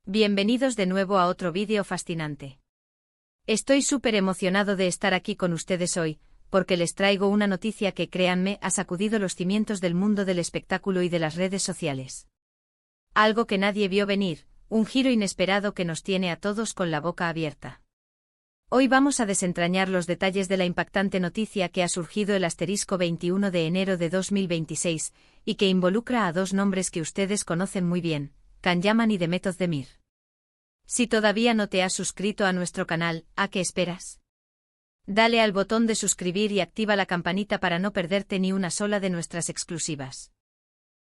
Bienvenidos de nuevo a otro vídeo fascinante. Estoy súper emocionado de estar aquí con ustedes hoy, porque les traigo una noticia que, créanme, ha sacudido los cimientos del mundo del espectáculo y de las redes sociales. Algo que nadie vio venir, un giro inesperado que nos tiene a todos con la boca abierta. Hoy vamos a desentrañar los detalles de la impactante noticia que ha surgido el asterisco 21 de enero de 2026, y que involucra a dos nombres que ustedes conocen muy bien, Can Yaman y Demet Özdemir. Si todavía no te has suscrito a nuestro canal, ¿a qué esperas? Dale al botón de suscribir y activa la campanita para no perderte ni una sola de nuestras exclusivas.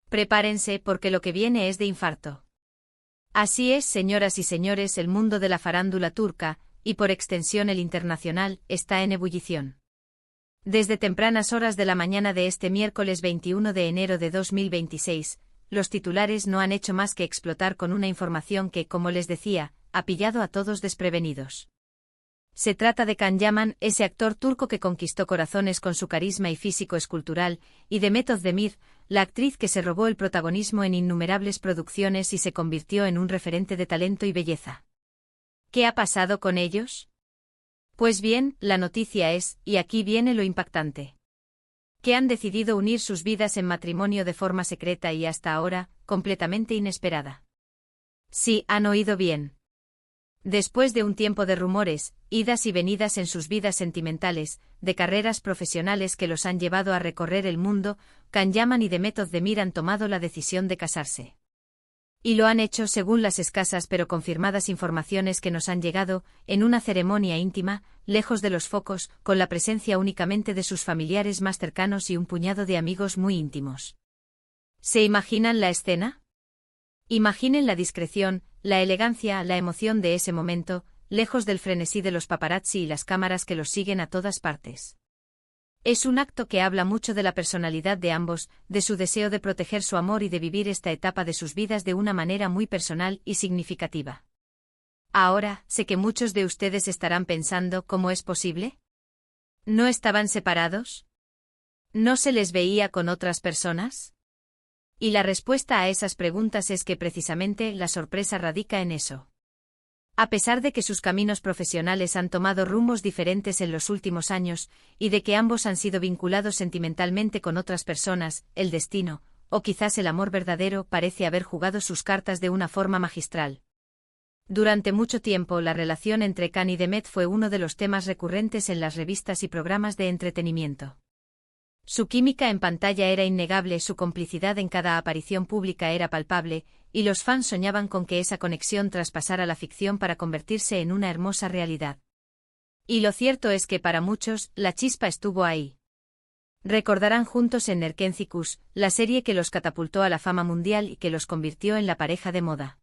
Prepárense porque lo que viene es de infarto. Así es, señoras y señores, el mundo de la farándula turca, y por extensión el internacional, está en ebullición. Desde tempranas horas de la mañana de este miércoles 21 de enero de 2026, los titulares no han hecho más que explotar con una información que, como les decía, ha pillado a todos desprevenidos. Se trata de Can Yaman, ese actor turco que conquistó corazones con su carisma y físico escultural, y Demet Özdemir, la actriz que se robó el protagonismo en innumerables producciones y se convirtió en un referente de talento y belleza. ¿Qué ha pasado con ellos? Pues bien, la noticia es, y aquí viene lo impactante, que han decidido unir sus vidas en matrimonio de forma secreta y hasta ahora, completamente inesperada. Sí, han oído bien. Después de un tiempo de rumores, idas y venidas en sus vidas sentimentales, de carreras profesionales que los han llevado a recorrer el mundo, Can Yaman y Demet Özdemir han tomado la decisión de casarse. Y lo han hecho según las escasas pero confirmadas informaciones que nos han llegado, en una ceremonia íntima, lejos de los focos, con la presencia únicamente de sus familiares más cercanos y un puñado de amigos muy íntimos. ¿Se imaginan la escena? Imaginen la discreción, la elegancia, la emoción de ese momento, lejos del frenesí de los paparazzi y las cámaras que los siguen a todas partes. Es un acto que habla mucho de la personalidad de ambos, de su deseo de proteger su amor y de vivir esta etapa de sus vidas de una manera muy personal y significativa. Ahora, sé que muchos de ustedes estarán pensando ¿cómo es posible? ¿No estaban separados? ¿No se les veía con otras personas? Y la respuesta a esas preguntas es que precisamente la sorpresa radica en eso. A pesar de que sus caminos profesionales han tomado rumbos diferentes en los últimos años, y de que ambos han sido vinculados sentimentalmente con otras personas, el destino, o quizás el amor verdadero, parece haber jugado sus cartas de una forma magistral. Durante mucho tiempo la relación entre Can y Demet fue uno de los temas recurrentes en las revistas y programas de entretenimiento. Su química en pantalla era innegable, su complicidad en cada aparición pública era palpable, y los fans soñaban con que esa conexión traspasara la ficción para convertirse en una hermosa realidad. Y lo cierto es que para muchos, la chispa estuvo ahí. Recordarán juntos en Erkenci-Kuş, la serie que los catapultó a la fama mundial y que los convirtió en la pareja de moda.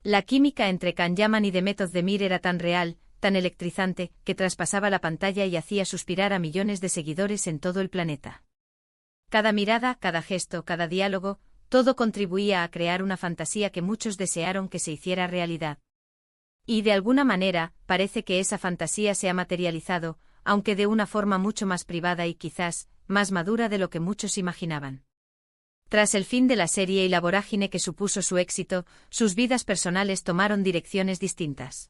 La química entre Can Yaman y Demet Özdemir era tan real, tan electrizante, que traspasaba la pantalla y hacía suspirar a millones de seguidores en todo el planeta. Cada mirada, cada gesto, cada diálogo, todo contribuía a crear una fantasía que muchos desearon que se hiciera realidad. Y de alguna manera, parece que esa fantasía se ha materializado, aunque de una forma mucho más privada y quizás, más madura de lo que muchos imaginaban. Tras el fin de la serie y la vorágine que supuso su éxito, sus vidas personales tomaron direcciones distintas.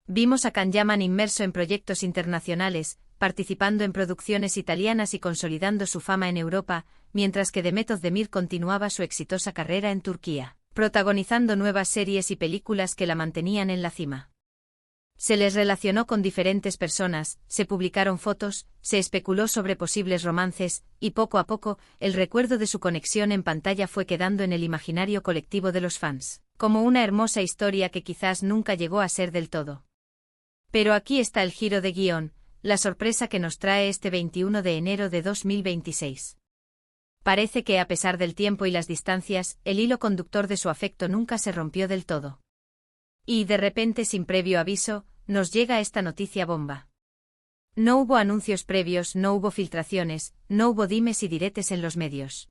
Vimos a Can Yaman inmerso en proyectos internacionales, participando en producciones italianas y consolidando su fama en Europa, mientras que Demet Özdemir continuaba su exitosa carrera en Turquía, protagonizando nuevas series y películas que la mantenían en la cima. Se les relacionó con diferentes personas, se publicaron fotos, se especuló sobre posibles romances, y poco a poco, el recuerdo de su conexión en pantalla fue quedando en el imaginario colectivo de los fans, como una hermosa historia que quizás nunca llegó a ser del todo. Pero aquí está el giro de guión, la sorpresa que nos trae este 21 de enero de 2026. Parece que a pesar del tiempo y las distancias, el hilo conductor de su afecto nunca se rompió del todo. Y de repente, sin previo aviso, nos llega esta noticia bomba. No hubo anuncios previos, no hubo filtraciones, no hubo dimes y diretes en los medios.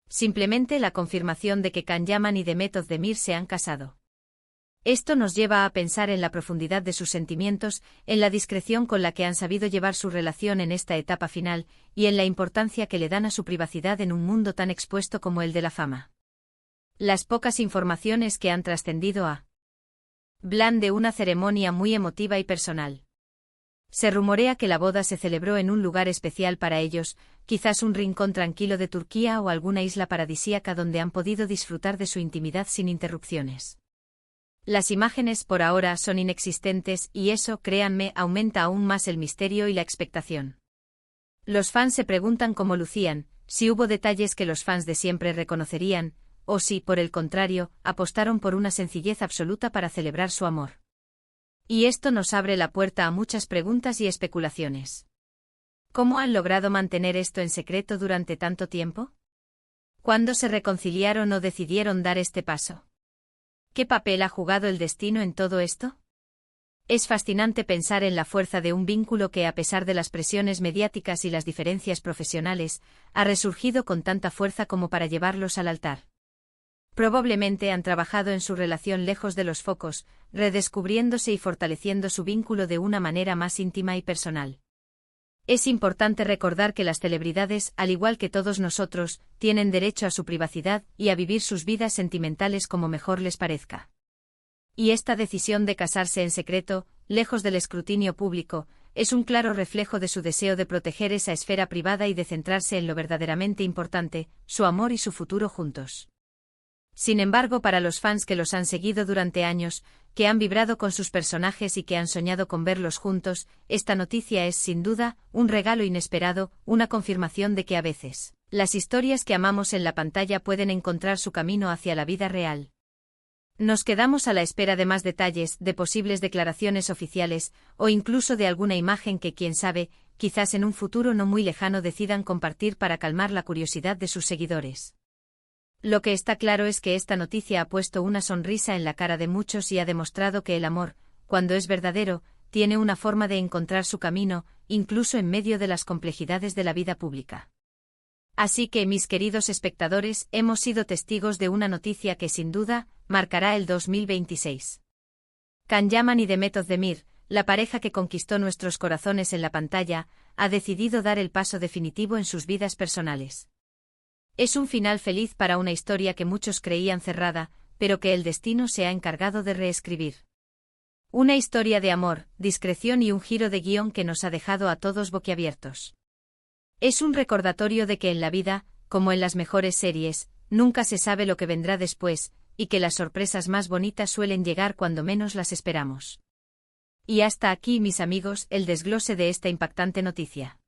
Simplemente la confirmación de que Can Yaman y Demet Özdemir se han casado. Esto nos lleva a pensar en la profundidad de sus sentimientos, en la discreción con la que han sabido llevar su relación en esta etapa final, y en la importancia que le dan a su privacidad en un mundo tan expuesto como el de la fama. Las pocas informaciones que han trascendido a Blan de una ceremonia muy emotiva y personal. Se rumorea que la boda se celebró en un lugar especial para ellos, quizás un rincón tranquilo de Turquía o alguna isla paradisíaca donde han podido disfrutar de su intimidad sin interrupciones. Las imágenes por ahora son inexistentes y eso, créanme, aumenta aún más el misterio y la expectación. Los fans se preguntan cómo lucían, si hubo detalles que los fans de siempre reconocerían, o si, por el contrario, apostaron por una sencillez absoluta para celebrar su amor. Y esto nos abre la puerta a muchas preguntas y especulaciones. ¿Cómo han logrado mantener esto en secreto durante tanto tiempo? ¿Cuándo se reconciliaron o decidieron dar este paso? ¿Qué papel ha jugado el destino en todo esto? Es fascinante pensar en la fuerza de un vínculo que, a pesar de las presiones mediáticas y las diferencias profesionales, ha resurgido con tanta fuerza como para llevarlos al altar. Probablemente han trabajado en su relación lejos de los focos, redescubriéndose y fortaleciendo su vínculo de una manera más íntima y personal. Es importante recordar que las celebridades, al igual que todos nosotros, tienen derecho a su privacidad y a vivir sus vidas sentimentales como mejor les parezca. Y esta decisión de casarse en secreto, lejos del escrutinio público, es un claro reflejo de su deseo de proteger esa esfera privada y de centrarse en lo verdaderamente importante, su amor y su futuro juntos. Sin embargo, para los fans que los han seguido durante años, que han vibrado con sus personajes y que han soñado con verlos juntos, esta noticia es, sin duda, un regalo inesperado, una confirmación de que a veces, las historias que amamos en la pantalla pueden encontrar su camino hacia la vida real. Nos quedamos a la espera de más detalles, de posibles declaraciones oficiales, o incluso de alguna imagen que, quién sabe, quizás en un futuro no muy lejano decidan compartir para calmar la curiosidad de sus seguidores. Lo que está claro es que esta noticia ha puesto una sonrisa en la cara de muchos y ha demostrado que el amor, cuando es verdadero, tiene una forma de encontrar su camino, incluso en medio de las complejidades de la vida pública. Así que, mis queridos espectadores, hemos sido testigos de una noticia que sin duda marcará el 2026. Can Yaman y Demet Özdemir, la pareja que conquistó nuestros corazones en la pantalla, ha decidido dar el paso definitivo en sus vidas personales. Es un final feliz para una historia que muchos creían cerrada, pero que el destino se ha encargado de reescribir. Una historia de amor, discreción y un giro de guión que nos ha dejado a todos boquiabiertos. Es un recordatorio de que en la vida, como en las mejores series, nunca se sabe lo que vendrá después, y que las sorpresas más bonitas suelen llegar cuando menos las esperamos. Y hasta aquí, mis amigos, el desglose de esta impactante noticia.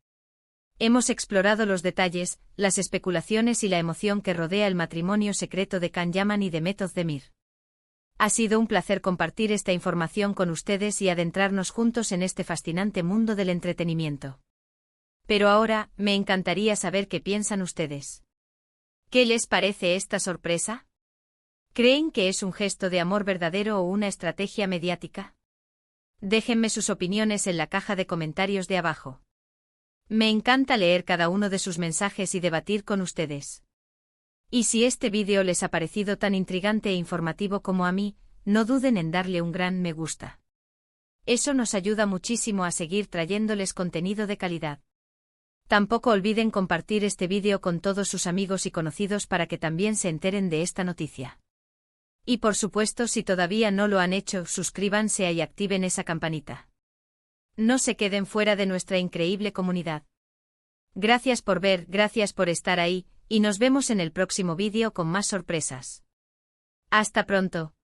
Hemos explorado los detalles, las especulaciones y la emoción que rodea el matrimonio secreto de Can Yaman y Demet Özdemir. Ha sido un placer compartir esta información con ustedes y adentrarnos juntos en este fascinante mundo del entretenimiento. Pero ahora, me encantaría saber qué piensan ustedes. ¿Qué les parece esta sorpresa? ¿Creen que es un gesto de amor verdadero o una estrategia mediática? Déjenme sus opiniones en la caja de comentarios de abajo. Me encanta leer cada uno de sus mensajes y debatir con ustedes. Y si este vídeo les ha parecido tan intrigante e informativo como a mí, no duden en darle un gran me gusta. Eso nos ayuda muchísimo a seguir trayéndoles contenido de calidad. Tampoco olviden compartir este vídeo con todos sus amigos y conocidos para que también se enteren de esta noticia. Y por supuesto, si todavía no lo han hecho, suscríbanse y activen esa campanita. No se queden fuera de nuestra increíble comunidad. Gracias por ver, gracias por estar ahí, y nos vemos en el próximo vídeo con más sorpresas. Hasta pronto.